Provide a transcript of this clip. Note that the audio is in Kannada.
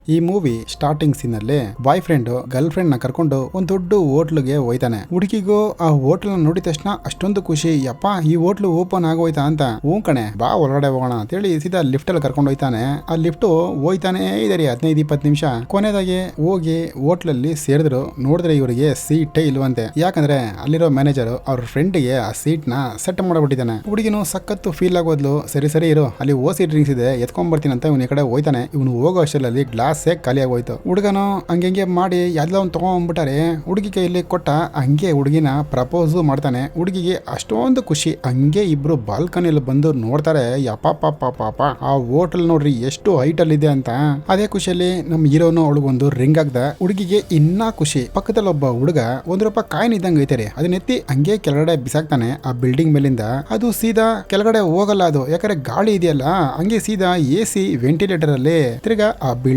ಈ ಮೂವಿ ಸ್ಟಾರ್ಟಿಂಗ್ ಸೀನ್ ಅಲ್ಲಿ ಬಾಯ್ ಫ್ರೆಂಡ್ ಗರ್ಲ್ ಫ್ರೆಂಡ್ ನ ಕರ್ಕೊಂಡು ಒಂದ್ ದೊಡ್ಡ ಹೋಟ್ಲ್ಗೆ ಹೋಯ್ತಾನೆ. ಹುಡುಗಿಗೂ ಆ ಹೋಟ್ಲ್ ನೋಡಿದ ತಕ್ಷಣ ಅಷ್ಟೊಂದು ಖುಷಿ, ಯಪ್ಪ ಈ ಹೋಟ್ಲು ಓಪನ್ ಆಗೋಯ್ತಾ ಅಂತ. ಹೂ ಕಣೆ ಬಾ ಒಳಗಡೆ ಹೋಗೋಣ ಅಂತೇಳಿ ಸೀದಾ ಲಿಫ್ಟ್ ಅಲ್ಲಿ ಕರ್ಕೊಂಡು ಹೋಯ್ತಾನೆ. ಆ ಲಿಫ್ಟ್ ಹೋಯ್ತಾನೆ ಇದರಿ 15-20 ನಿಮಿಷ. ಕೊನೆದಾಗಿ ಹೋಗಿ ಹೋಟ್ಲಲ್ಲಿ ಸೇರಿದ್ರು. ನೋಡಿದ್ರೆ ಇವರಿಗೆ ಸೀಟೇ ಇಲ್ವಂತೆ. ಯಾಕಂದ್ರೆ ಅಲ್ಲಿರೋ ಮ್ಯಾನೇಜರ್ ಅವ್ರ ಫ್ರೆಂಡ್ ಗೆ ಆ ಸೀಟ್ ನ ಸೆಟ್ ಮಾಡಬಿಟ್ಟಿದ್ದಾನೆ. ಹುಡುಗಿನು ಸಖತ್ತು ಫೀಲ್ ಆಗೋದ್ಲು. ಸರಿ ಇರು, ಅಲ್ಲಿ ಓಸಿ ಡ್ರಿಂಕ್ಸ್ ಇದೆ ಎತ್ಕೊಂಡ್ ಬರ್ತೀನಿ ಅಂತ ಇವನ್ ಈ ಕಡೆ ಹೋಯ್ತಾನೆ. ಇವನು ಹೋಗೋ ಅಷ್ಟರಲ್ಲಿ ಗ್ಲಾಸ್ ಖಾಲಿ ಆಗೋಯ್ತು. ಹುಡುಗನು ಹಂಗೆ ಮಾಡಿ ಎಲ್ಲ ಒಂದು ತಗೊಂಡ್ಬಿಟ್ಟಾರೆ. ಹುಡುಗಿ ಕೈಯಲ್ಲಿ ಕೊಟ್ಟ ಹಂಗೆ ಹುಡುಗಿನ ಪ್ರಪೋಸ್ ಮಾಡ್ತಾನೆ. ಹುಡುಗಿಗೆ ಅಷ್ಟೊಂದು ಖುಷಿ. ಹಂಗೆ ಇಬ್ರು ಬಾಲ್ಕನಿಯಲ್ಲಿ ಬಂದು ನೋಡ್ತಾರೆ. ಯಪ್ಪ ಆ ಹೋಟೆಲ್ ನೋಡ್ರಿ ಎಷ್ಟು ಹೈಟ್ ಅಲ್ಲಿ ಇದೆ ಅಂತ. ಅದೇ ಖುಷಿಯಲ್ಲಿ ನಮ್ ಹೀರೋನು ಅವಳಿಗೊಂದು ರಿಂಗ್ ಆಗ್ದ. ಹುಡುಗಿಗೆ ಇನ್ನ ಖುಷಿ. ಪಕ್ಕದಲ್ಲಿ ಒಬ್ಬ ಹುಡುಗ ₹1 ಕಾಯಿನ್ ಇದ್ದಂಗೆ ಐತಾರೆ. ಅದನ್ನೆತ್ತಿ ಹಂಗೆ ಕೆಳಗಡೆ ಬಿಸಾಕ್ತಾನೆ ಆ ಬಿಲ್ಡಿಂಗ್ ಮೇಲಿಂದ. ಅದು ಸೀದಾ ಕೆಳಗಡೆ ಹೋಗಲ್ಲ ಅದು, ಯಾಕಂದ್ರೆ ಗಾಳಿ ಇದೆಯಲ್ಲ. ಹಂಗೆ ಸೀದಾ AC ವೆಂಟಿಲೇಟರ್ ಅಲ್ಲಿ ತಿರ್ಗಾ ಆ ಬಿಲ್ಡಿಂಗ್